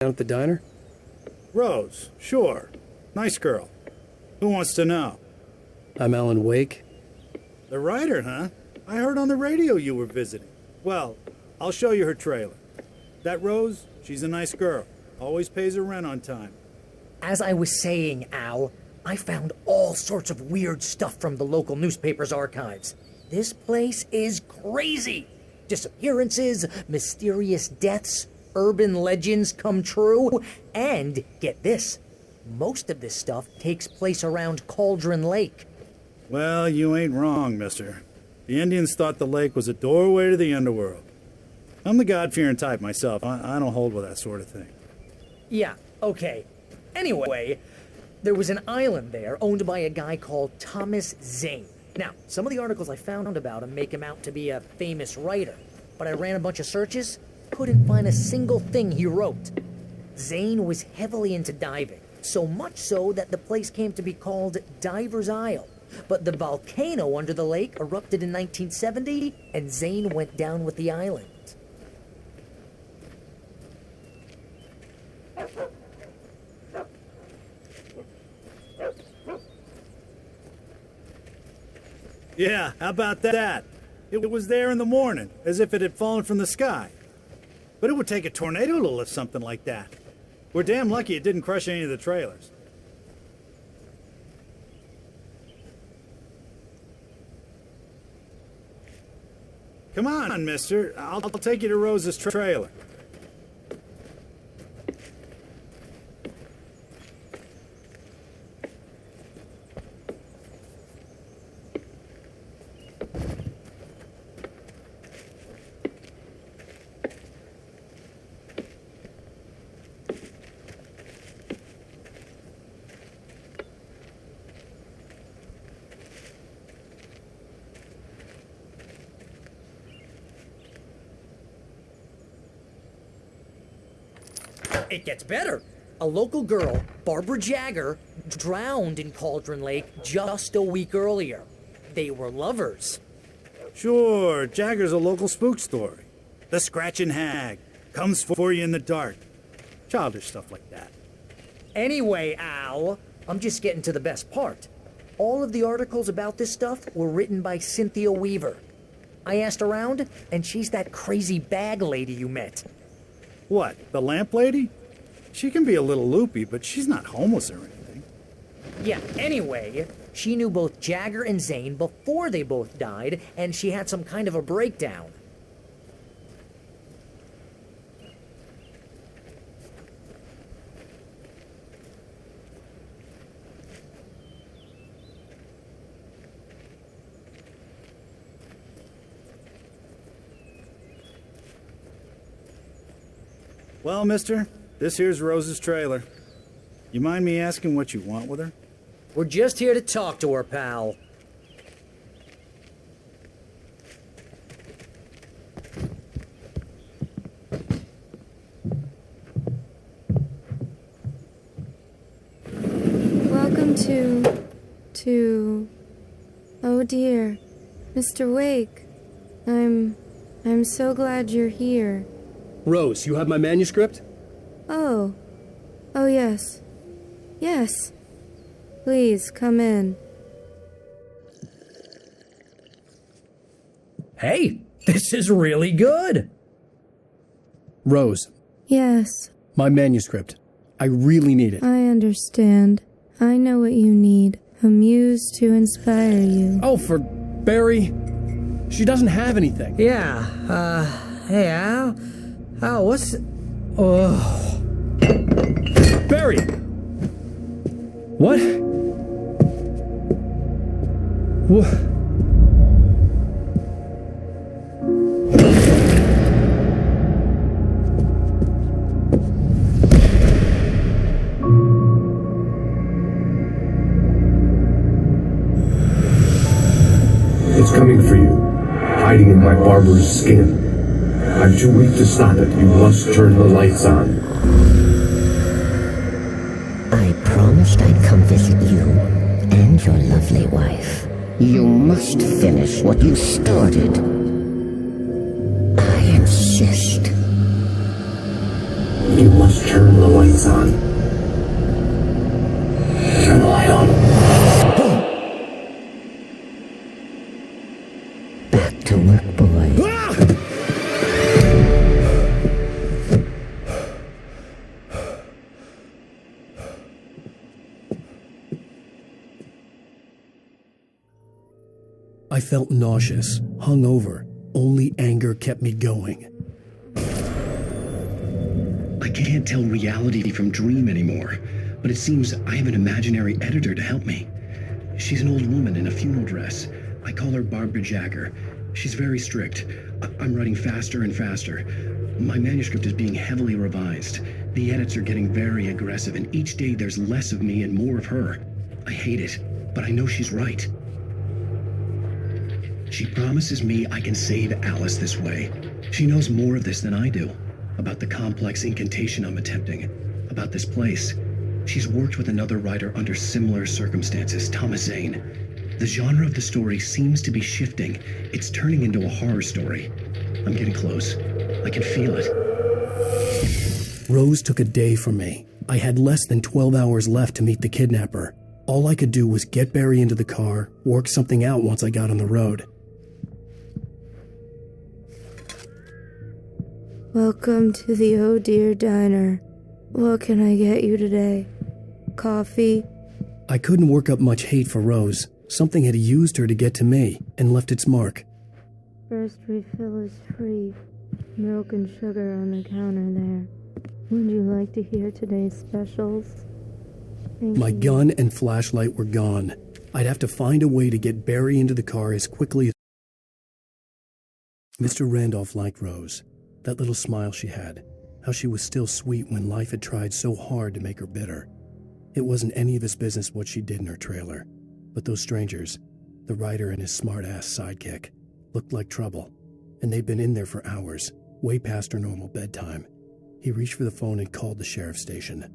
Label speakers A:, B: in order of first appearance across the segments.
A: Down at the diner?
B: Rose, sure. Nice girl. Who wants to know?
A: I'm Alan Wake.
B: The writer, huh? I heard on the radio you were visiting. Well, I'll show you her trailer. That Rose, she's a nice girl. Always pays her rent on time.
C: As I was saying, Al, I found all sorts of weird stuff from the local newspaper's archives. This place is crazy. Disappearances, mysterious deaths, urban legends come true, and get this, most of this stuff takes place around Cauldron Lake.
B: Well, you ain't wrong, mister. The Indians thought the lake was a doorway to the underworld. I'm the God-fearing type myself. I don't hold with that sort of thing.
C: Yeah, okay. Anyway, there was an island there owned by a guy called Thomas Zane. Now, some of the articles I found about him make him out to be a famous writer, but I ran a bunch of searches, couldn't find a single thing he wrote. Zane was heavily into diving, so much so that the place came to be called Diver's Isle. But the volcano under the lake erupted in 1970, and Zane went down with the island.
B: Yeah, how about that? It was there in the morning, as if it had fallen from the sky. But it would take a tornado to lift something like that. We're damn lucky it didn't crush any of the trailers. Come on, mister. I'll take you to Rose's trailer.
C: It gets better. A local girl, Barbara Jagger, drowned in Cauldron Lake just a week earlier. They were lovers.
B: Sure, Jagger's a local spook story. The Scratching Hag comes for you in the dark. Childish stuff like that.
C: Anyway, Al, I'm just getting to the best part. All of the articles about this stuff were written by Cynthia Weaver. I asked around, and she's that crazy bag lady you met.
B: What, the lamp lady? She can be a little loopy, but she's not homeless or anything.
C: Yeah, anyway, she knew both Jagger and Zane before they both died, and she had some kind of a breakdown.
B: Well, mister, this here's Rose's trailer. You mind me asking what you want with her?
C: We're just here to talk to her, pal.
D: Welcome to... Oh dear, Mr. Wake. I'm so glad you're here.
A: Rose, you have my manuscript?
D: Oh. Oh, yes. Yes. Please, come in.
C: Hey, this is really good.
A: Rose,
D: Yes,
A: my manuscript. I really need it.
D: I understand. I know what you need. A muse to inspire you.
A: Oh, for Barry. She doesn't have anything.
C: Yeah, hey, Al? Oh, what's... Oh...
A: Barry! What? What?
E: It's coming for you, hiding in my barber's skin. I'm too weak to stop it. You must turn the lights on.
F: I promised I'd come visit you and your lovely wife. You must finish what you started. I insist.
E: You must turn the lights on. Turn the light on.
F: Back to work, boy.
A: I felt nauseous, hungover. Only anger kept me going.
G: I can't tell reality from dream anymore, but it seems I have an imaginary editor to help me. She's an old woman in a funeral dress. I call her Barbara Jagger. She's very strict. I'm writing faster and faster. My manuscript is being heavily revised. The edits are getting very aggressive, and each day there's less of me and more of her. I hate it, but I know she's right. She promises me I can save Alice this way. She knows more of this than I do. About the complex incantation I'm attempting. About this place. She's worked with another writer under similar circumstances, Thomas Zane. The genre of the story seems to be shifting. It's turning into a horror story. I'm getting close. I can feel it.
A: Rose took a day from me. I had less than 12 hours left to meet the kidnapper. All I could do was get Barry into the car, work something out once I got on the road.
D: Welcome to the Oh Dear Diner. What can I get you today? Coffee?
A: I couldn't work up much hate for Rose. Something had used her to get to me and left its mark.
D: First refill is free. Milk and sugar on the counter there. Would you like to hear today's specials? Thank
A: My
D: you.
A: gun and flashlight were gone. I'd have to find a way to get Barry into the car as quickly as... Mr. Randolph liked Rose. That little smile she had. How she was still sweet when life had tried so hard to make her bitter. It wasn't any of his business what she did in her trailer. But those strangers, the writer and his smart-ass sidekick, looked like trouble. And they'd been in there for hours, way past her normal bedtime. He reached for the phone and called the sheriff's station.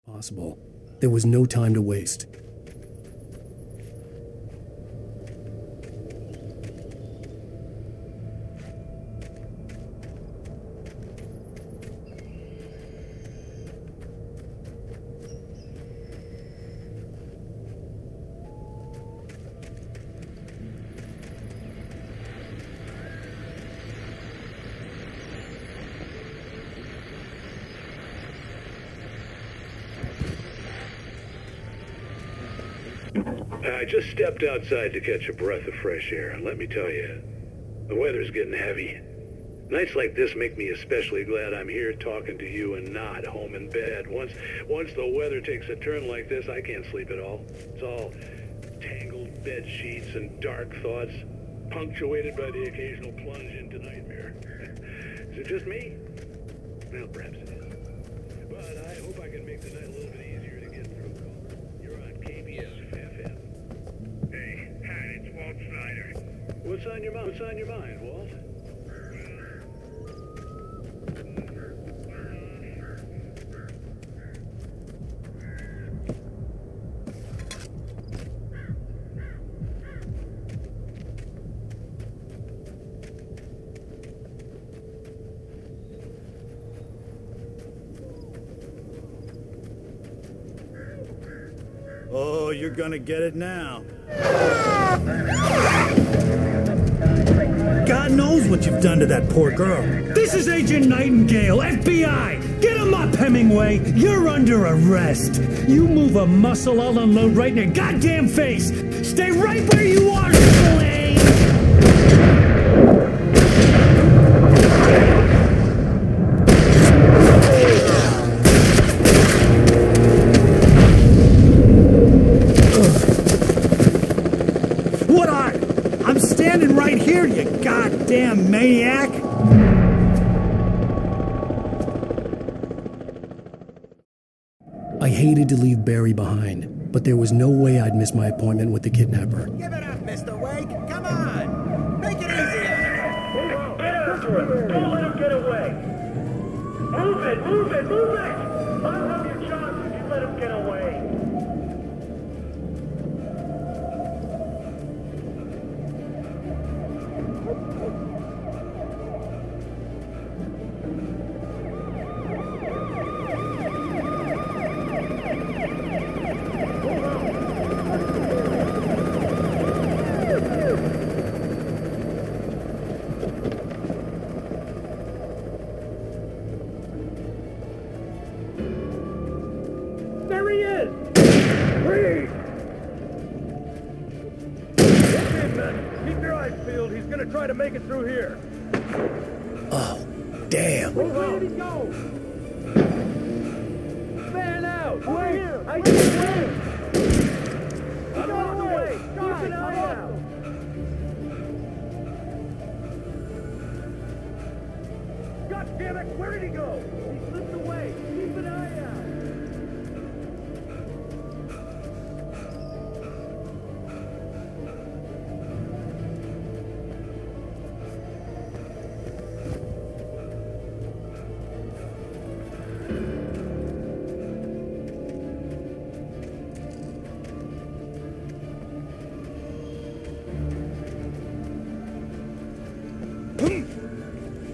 A: Possible. There was no time to waste.
H: I just stepped outside to catch a breath of fresh air, and let me tell you, the weather's getting heavy. Nights like this make me especially glad I'm here talking to you and not home in bed. Once the weather takes a turn like this, I can't sleep at all. It's all tangled bed sheets and dark thoughts, punctuated by the occasional plunge into nightmare. Is it just me? Well, perhaps it is. But I hope I can make the night a little bit easier to get through. You're on KBS FM. Hey, it's Walt Snyder. What's on your mind? What's on your mind, Walt?
B: Oh, you're gonna get it now. God knows what you've done to that poor girl.
I: This is Agent Nightingale, FBI! Get him up, Hemingway! You're under arrest! You move a muscle, I'll unload right in your goddamn face! Stay right where you are, Slade!
B: I'm standing right here, you goddamn maniac!
A: I hated to leave Barry behind, but there was no way I'd miss my appointment with the kidnapper.
J: Give it up, Mr. Wake. Come on. Make it easy on him.
I: Get after him! Don't let him get away! Move it! Move it! Move it! I'll have your chance if you let him get away!
K: try to make it through here.
A: Oh, damn.
K: Where did he go? Man out! Wait! I just wait! I'm on the way! Keep an eye out! God damn it! Where did he go? He slipped away! Keep an eye out!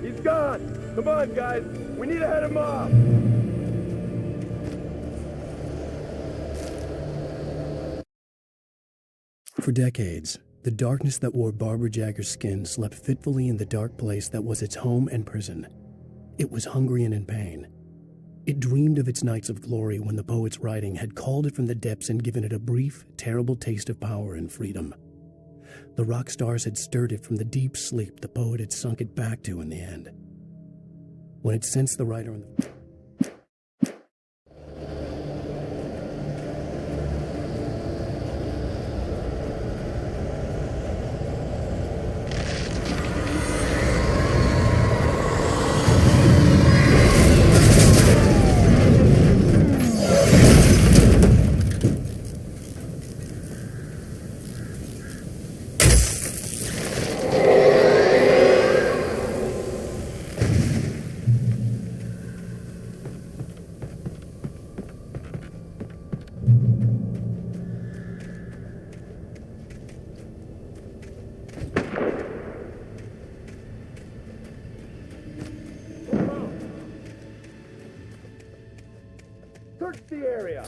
K: He's gone! Come on, guys! We need to head him off!
A: For decades, the darkness that wore Barbara Jagger's skin slept fitfully in the dark place that was its home and prison. It was hungry and in pain. It dreamed of its nights of glory when the poet's writing had called it from the depths and given it a brief, terrible taste of power and freedom. The rock stars had stirred it from the deep sleep the poet had sunk it back to in the end. When it sensed the writer in the...
K: Search the area!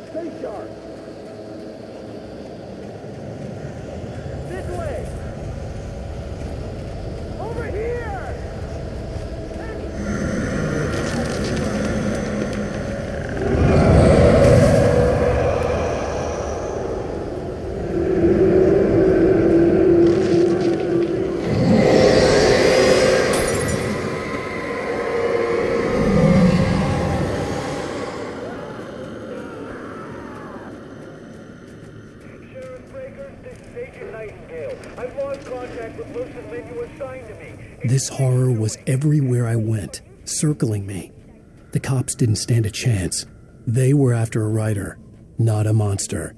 K: Stay sharp! This way! Over here!
A: This horror was everywhere I went, circling me. The cops didn't stand a chance. They were after a writer, not a monster.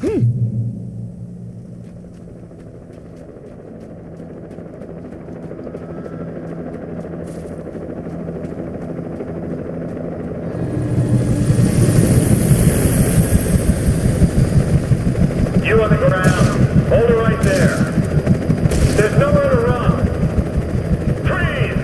K: You on the ground. Hold it right there. There's nowhere to run. Freeze!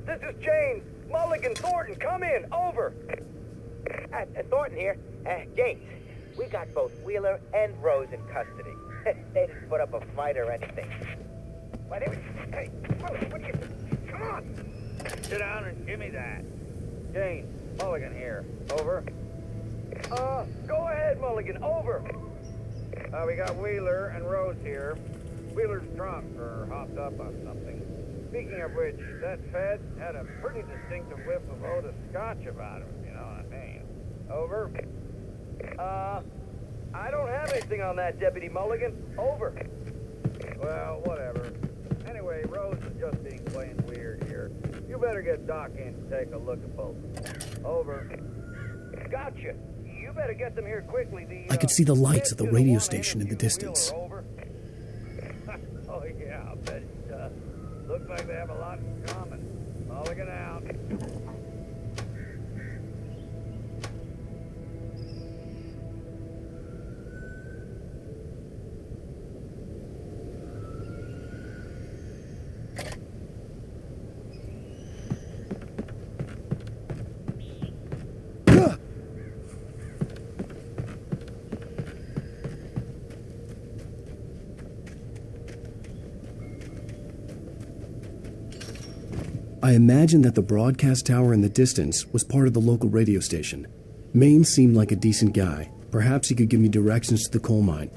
K: This is James. Mulligan, Thornton, come in. Over.
L: Thornton here. James, we got both Wheeler and Rose in custody. They didn't put up a fight or anything. Hey, what do you... Come on.
K: Sit down and give me that. James, Mulligan here. Over. Go ahead, Mulligan. Over. We got Wheeler and Rose here.
M: Wheeler's drunk or hopped up on something. Speaking of which, that Fed had a pretty distinctive whiff of Otis Scotch about him, you know what I mean. Over.
L: I don't have anything on that, Deputy Mulligan. Over.
M: Well, whatever. Anyway, Rose is just being plain weird here. You better get Doc in to take a look at both. Over.
L: Gotcha. You better get them here quickly.
A: I could see the lights of the radio station in the distance.
M: Oh, yeah, I'll bet it does. Looks like they have a lot in common. Mulligan out.
A: I imagined that the broadcast tower in the distance was part of the local radio station. Maine seemed like a decent guy. Perhaps he could give me directions to the coal mine.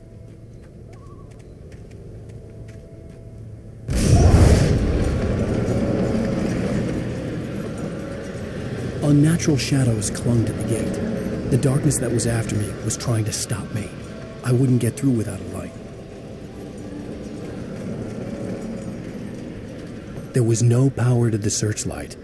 A: Unnatural shadows clung to the gate. The darkness that was after me was trying to stop me. I wouldn't get through without a light. There was no power to the searchlight.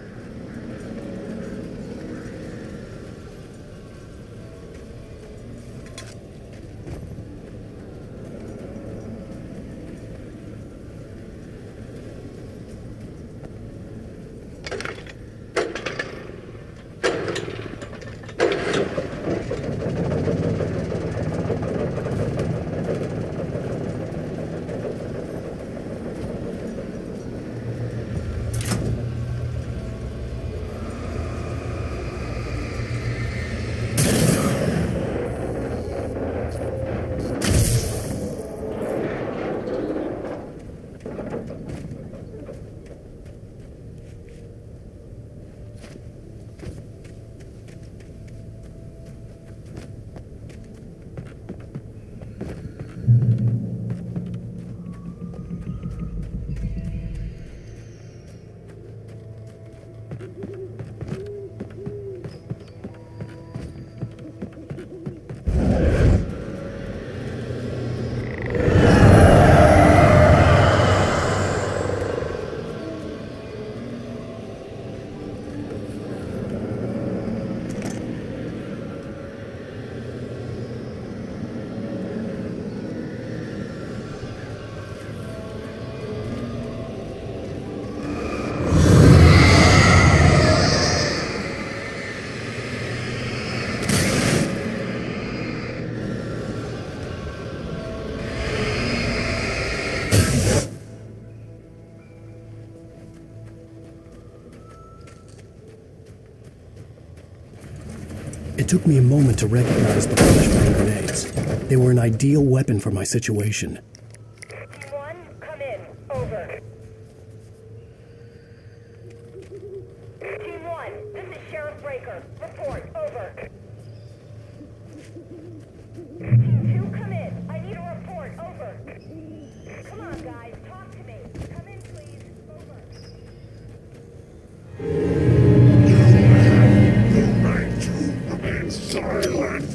A: It took me a moment to recognize the flashbang grenades. They were an ideal weapon for my situation.
N: Team 1, come in. Over. Team 1, this is Sheriff Breaker. Report. Over. Team 2, come in. I need a report. Over. Come on, guys. Talk to me. Come in, please. Over.
E: Silent!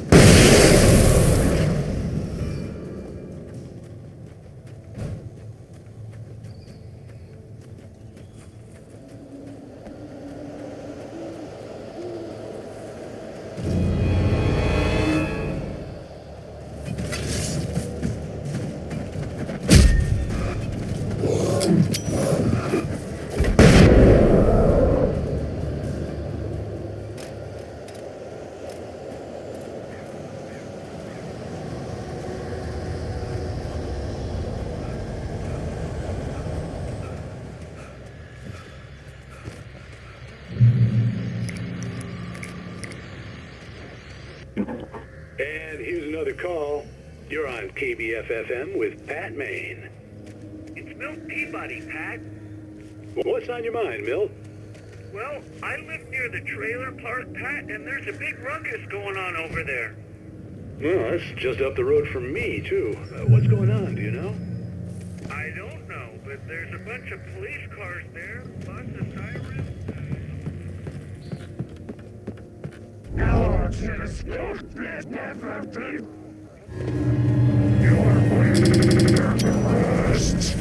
H: And here's another call. You're on KBFFM with Pat Maine.
K: It's Milt Peabody, Pat.
H: What's on your mind, Milt?
K: Well, I live near the trailer park, Pat, and there's a big ruckus going on over there.
H: Well, that's just up the road from me, too. What's going on, do you know?
K: I
H: I don't know, but there's a bunch of police cars there, lots of sirens.
K: Our kids will never be. Your way of the rest.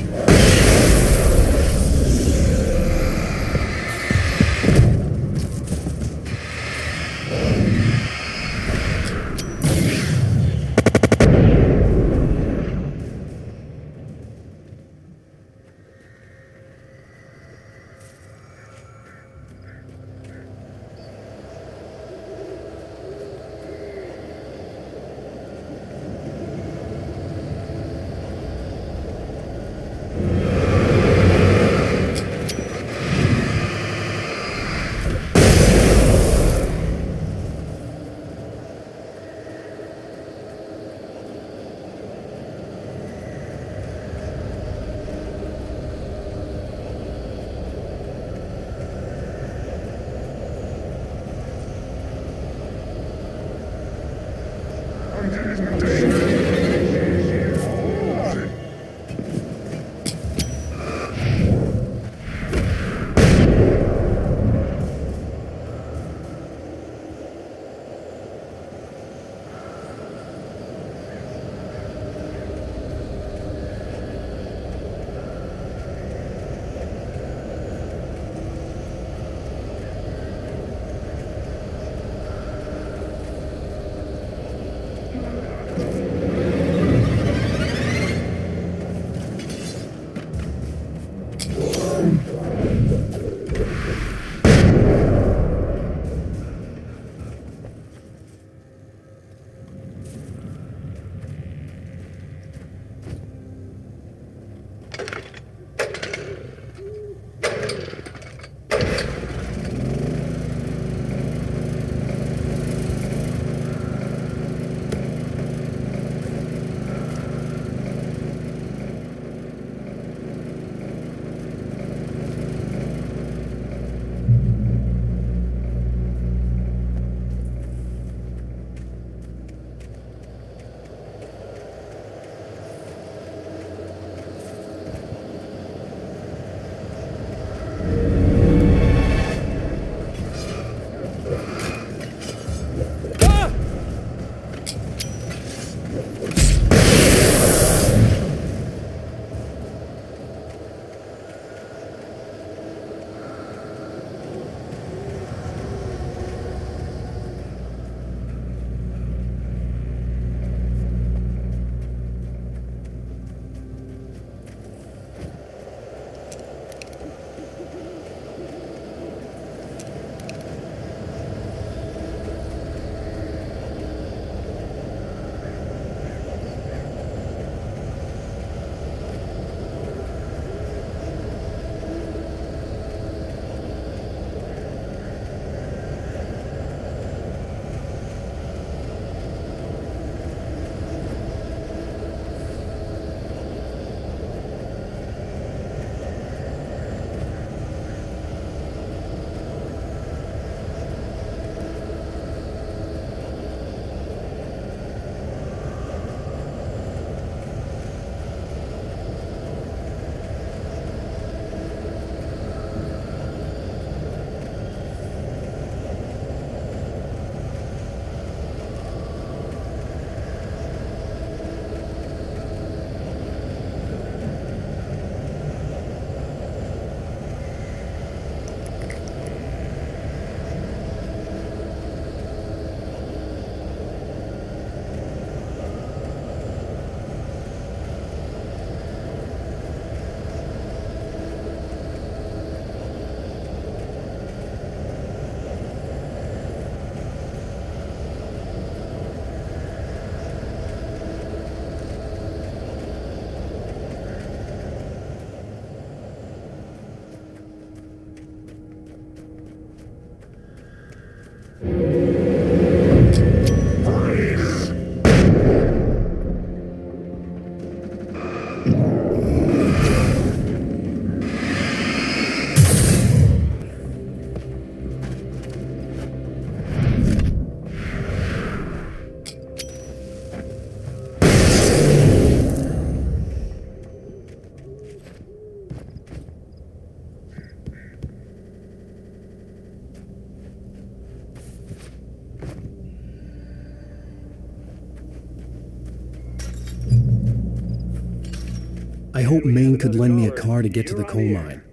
A: I hoped Maine could lend me a car to get to the coal mine.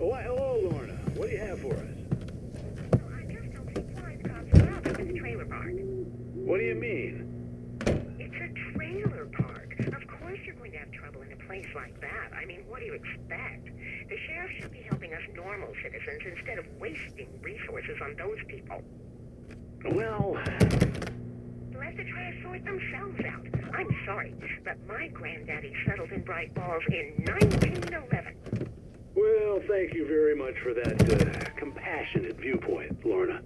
H: Oh, hello, Lorna. What do you have for us? What do you mean?
O: It's a trailer park. Of course you're going to have trouble in a place like that. I mean, what do you expect? The sheriff should be helping us normal citizens instead of wasting resources on those people.
H: Well...
O: They'll have to try to sort themselves out. I'm sorry, but my granddaddy settled in Bright Falls in 1911.
H: Well, thank you very much for that compassionate viewpoint, Lorna.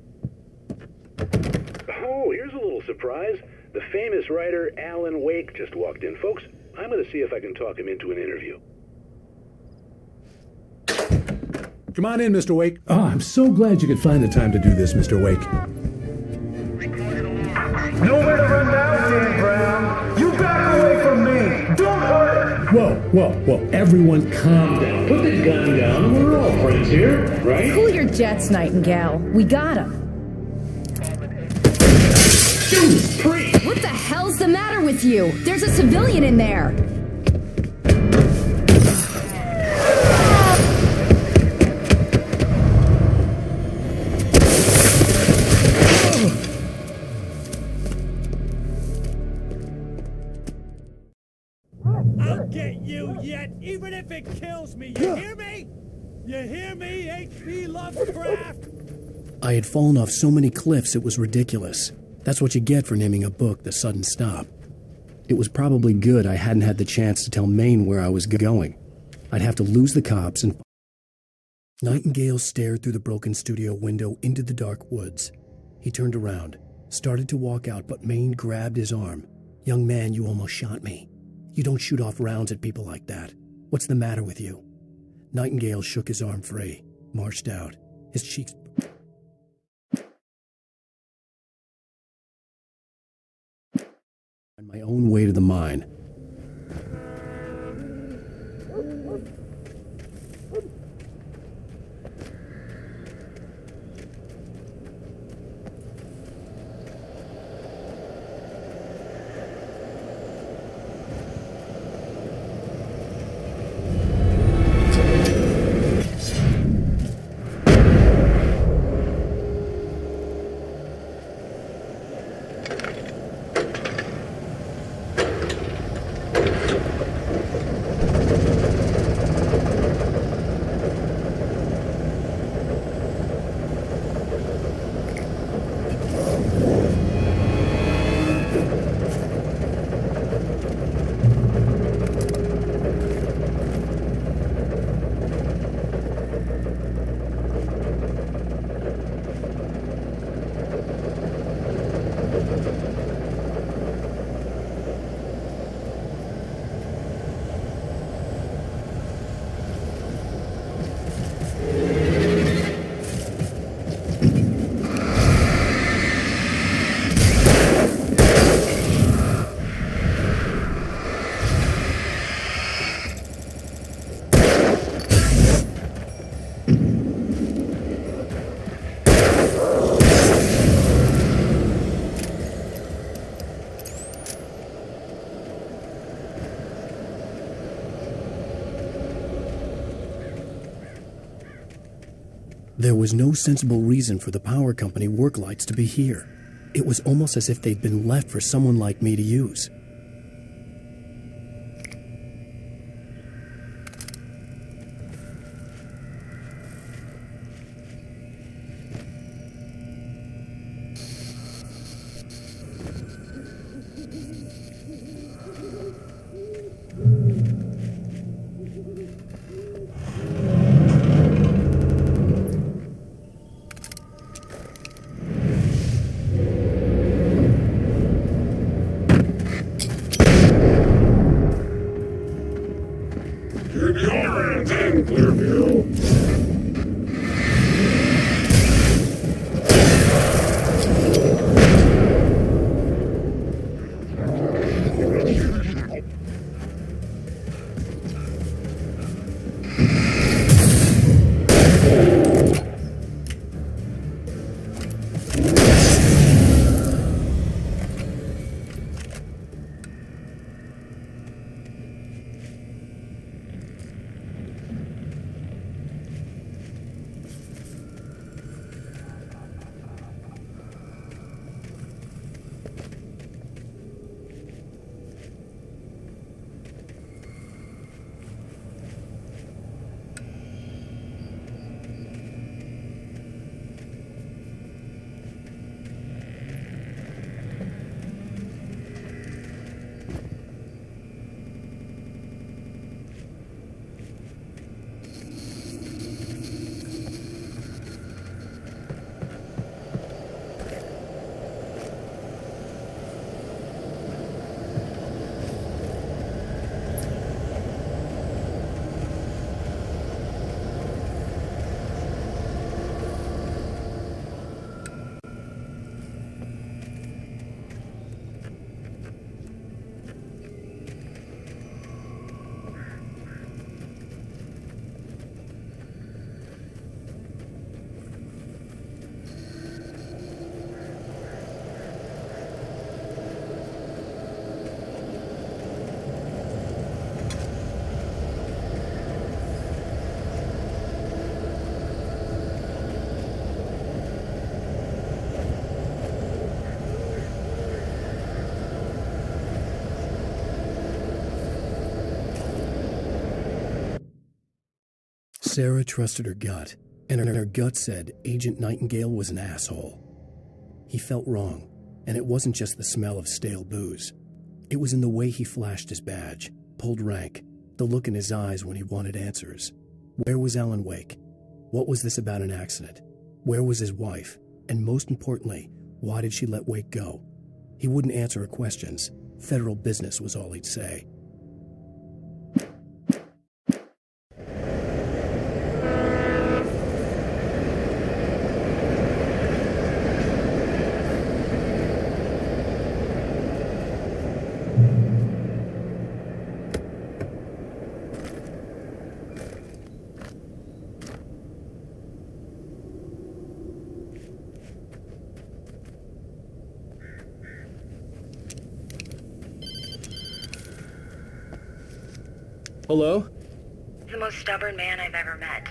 H: Oh, here's a little surprise. The famous writer Alan Wake just walked in. Folks, I'm going to see if I can talk him into an interview.
P: Come on in, Mr. Wake. Oh, I'm so glad you could find the time to do this, Mr. Wake.
K: Nowhere to run now, Dan Brown. You back away from me. Don't hurt her.
P: Whoa. Everyone calm down. Put the gun down. We're all friends here, right?
Q: Cool your jets, Nightingale. We got him. What the hell's the matter with you? There's a civilian in there.
I: I'll get you yet, even if it kills me. You hear me? You hear me, H.P. Lovecraft?
A: I had fallen off so many cliffs it was ridiculous. That's what you get for naming a book The Sudden Stop. It was probably good I hadn't had the chance to tell Maine where I was going. I'd have to lose the cops and... Nightingale stared through the broken studio window into the dark woods. He turned around, started to walk out, but Maine grabbed his arm. "Young man, you almost shot me. You don't shoot off rounds at people like that. What's the matter with you?" Nightingale shook his arm free, marched out, his cheeks... on my own way to the mine. There was no sensible reason for the power company work lights to be here. It was almost as if they'd been left for someone like me to use. Sarah trusted her gut, and her gut said Agent Nightingale was an asshole. He felt wrong, and it wasn't just the smell of stale booze. It was in the way he flashed his badge, pulled rank, the look in his eyes when he wanted answers. Where was Alan Wake? What was this about an accident? Where was his wife? And most importantly, why did she let Wake go? He wouldn't answer her questions. Federal business was all he'd say.
R: Hello?
O: The most stubborn man I've ever met.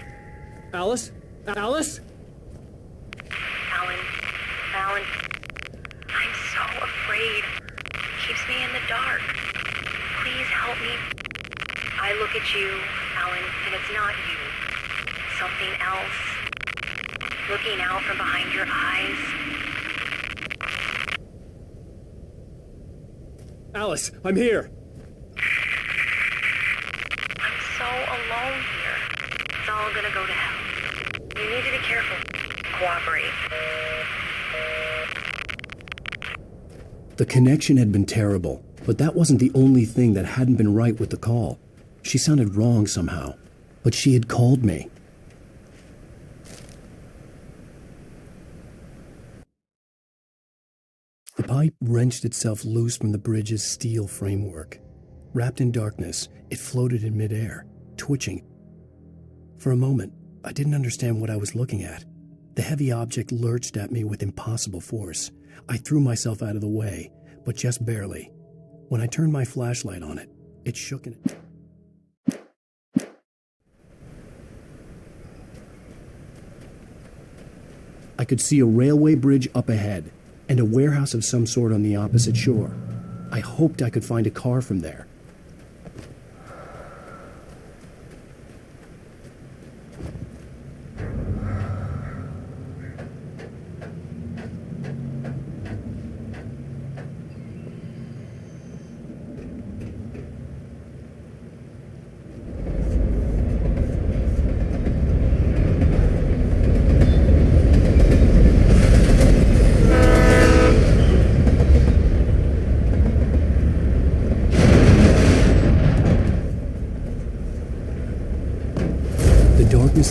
R: Alice? Alice?
O: Alan. Alan. I'm so afraid. Keeps me in the dark. Please help me. I look at you, Alan, and it's not you. Something else. Looking out from behind your eyes.
R: Alice, I'm here.
O: So alone here. It's all gonna go to hell. You need to be careful. Cooperate.
A: The connection had been terrible, but that wasn't the only thing that hadn't been right with the call. She sounded wrong somehow, but she had called me. The pipe wrenched itself loose from the bridge's steel framework. Wrapped in darkness, it floated in midair, twitching. For a moment, I didn't understand what I was looking at. The heavy object lurched at me with impossible force. I threw myself out of the way, but just barely. When I turned my flashlight on it, it shook in it. I could see a railway bridge up ahead, and a warehouse of some sort on the opposite shore. I hoped I could find a car from there.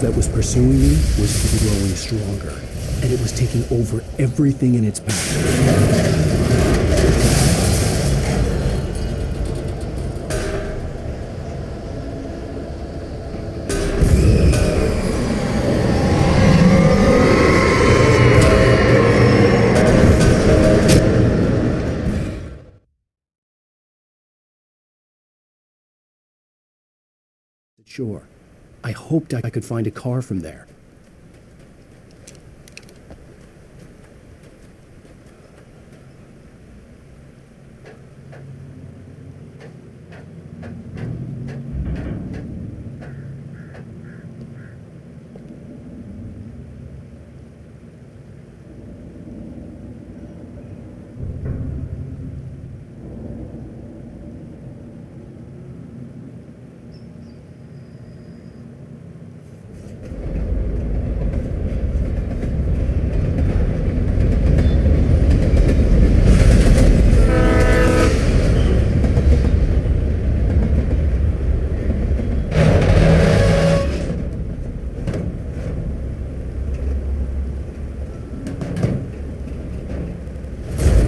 A: That was pursuing me was growing stronger, and it was taking over everything in its path. Sure. I hoped I could find a car from there.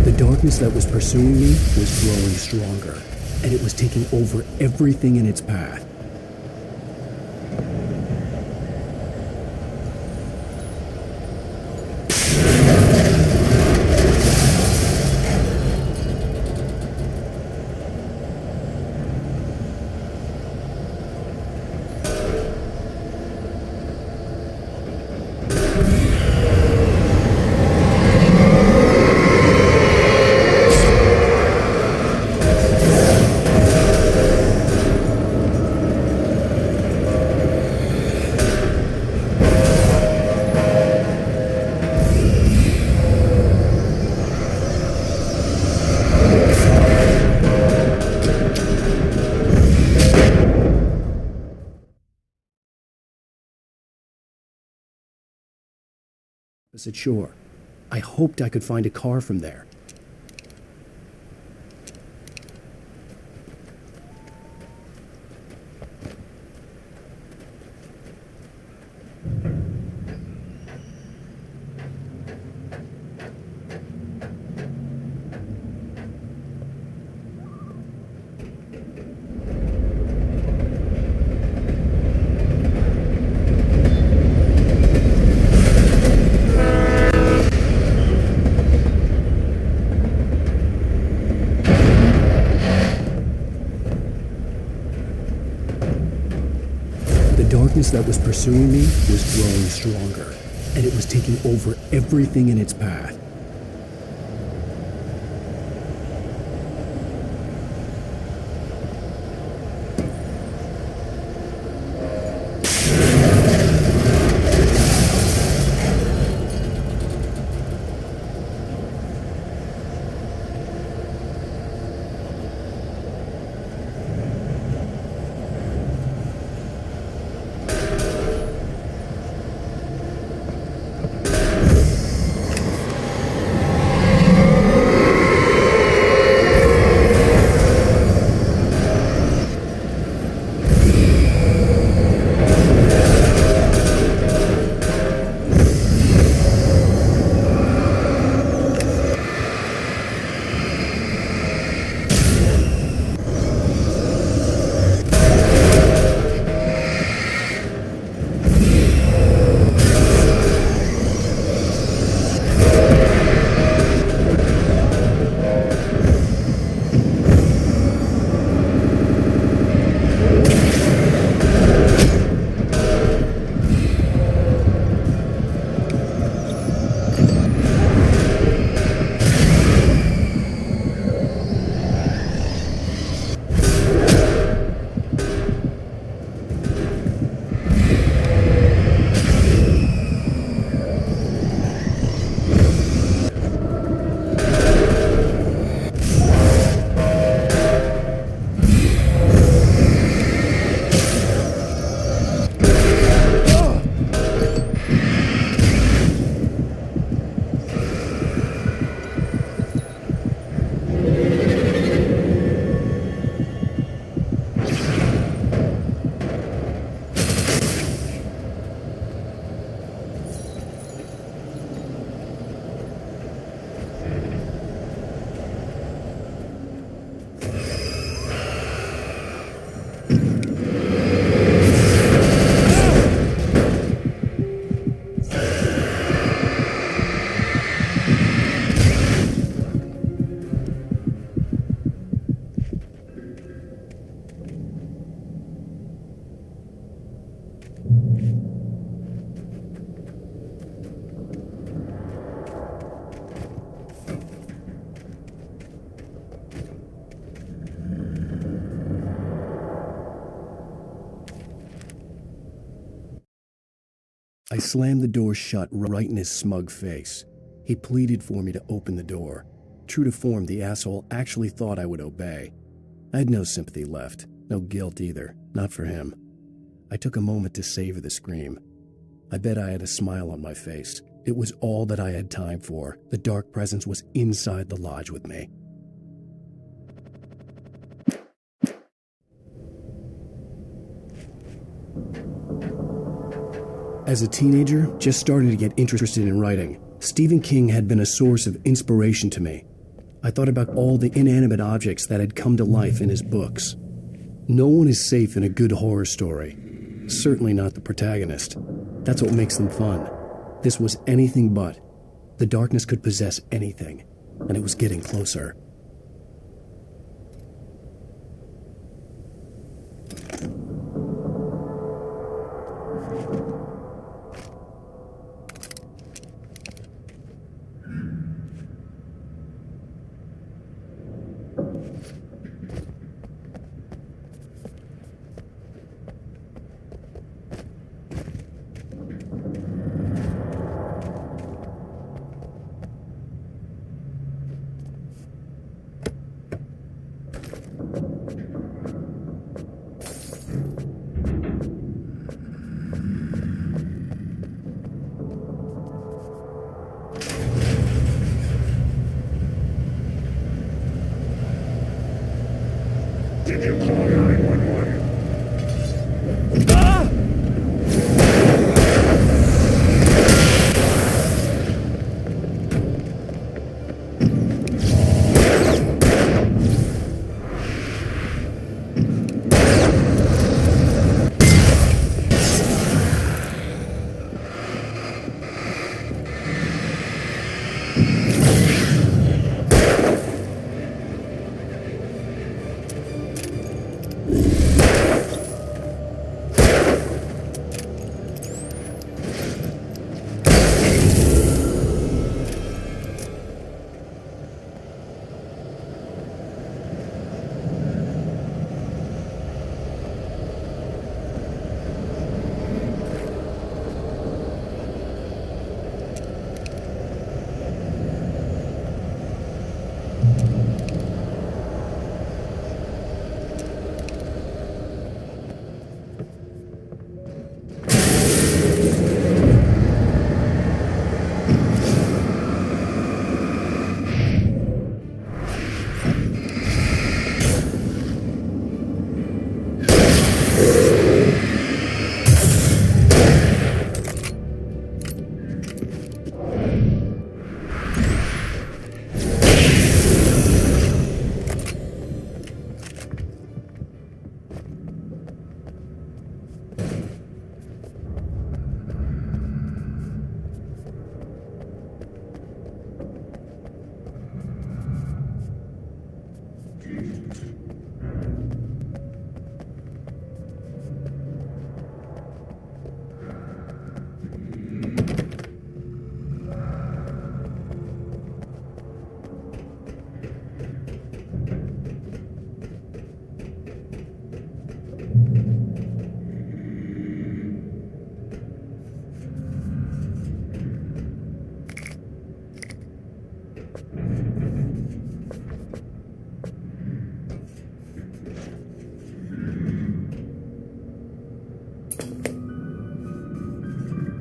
A: The darkness that was pursuing me was growing stronger, and it was taking over everything in its path. opposite shore. I hoped I could find a car from there. The darkness that was pursuing me was growing stronger, and it was taking over everything in its path. I slammed the door shut right in his smug face. He pleaded for me to open the door. True to form, the asshole actually thought I would obey. I had no sympathy left, no guilt either, not for him. I took a moment to savor the scream. I bet I had a smile on my face. It was all that I had time for. The dark presence was inside the lodge with me. As a teenager, just starting to get interested in writing, Stephen King had been a source of inspiration to me. I thought about all the inanimate objects that had come to life in his books. No one is safe in a good horror story. Certainly not the protagonist. That's what makes them fun. This was anything but. The darkness could possess anything, and it was getting closer.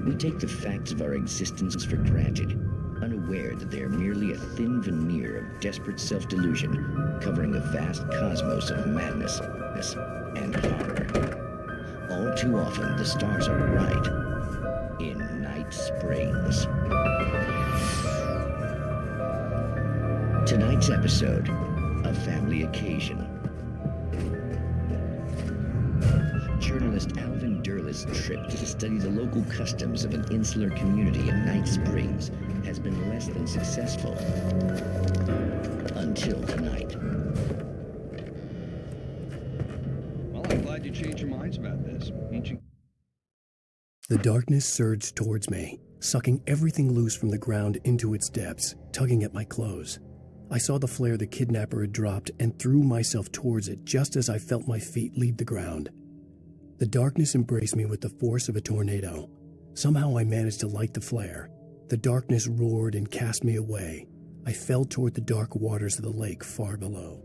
F: We take the facts of our existence for granted, unaware that they are merely a thin veneer of desperate self-delusion covering a vast cosmos of madness and horror. All too often, the stars are right in Night Springs. Tonight's episode, A Family Occasion. Journalist Alvin Durl's trip to study the local customs of an insular community in Night Springs has been less than successful. Until tonight.
S: Well, I'm glad you changed your minds about this. Ain't you?
A: The darkness surged towards me, sucking everything loose from the ground into its depths, tugging at my clothes. I saw the flare the kidnapper had dropped and threw myself towards it just as I felt my feet leave the ground. The darkness embraced me with the force of a tornado. Somehow I managed to light the flare. The darkness roared and cast me away. I fell toward the dark waters of the lake far below.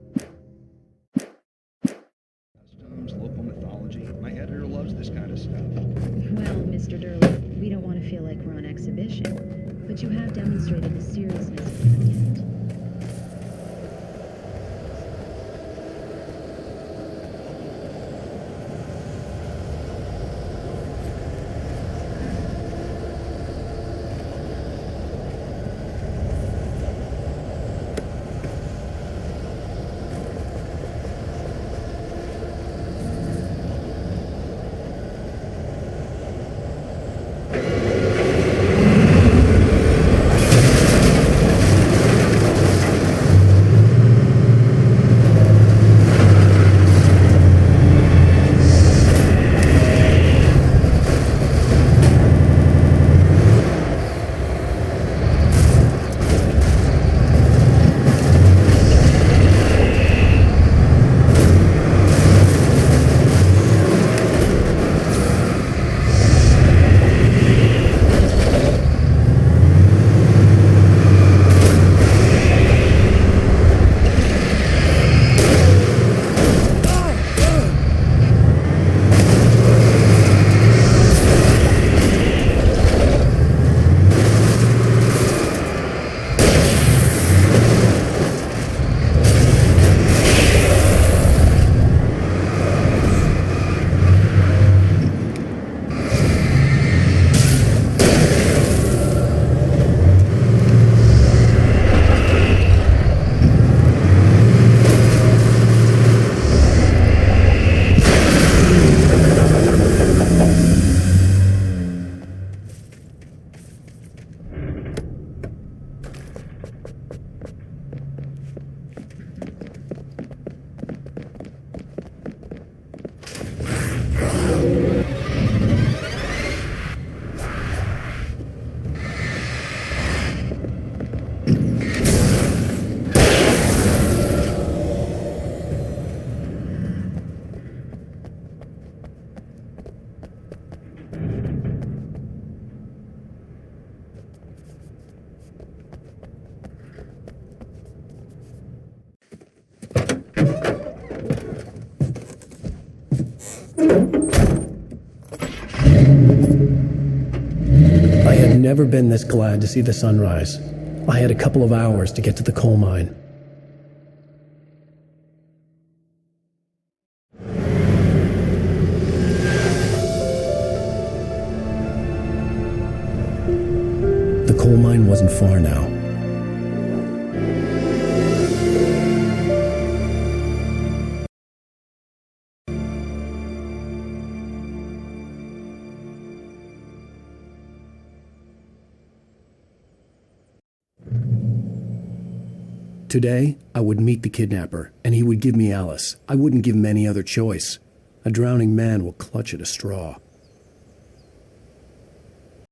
S: Customs, local mythology. My editor loves this kind of stuff.
T: Well, Mr. Durley, we don't want to feel like we're on exhibition, but you have demonstrated the seriousness of the intent.
A: I had never been this glad to see the sunrise. I had a couple of hours to get to the coal mine. The coal mine wasn't far now. Today, I would meet the kidnapper, and he would give me Alice. I wouldn't give him any other choice. A drowning man will clutch at a straw.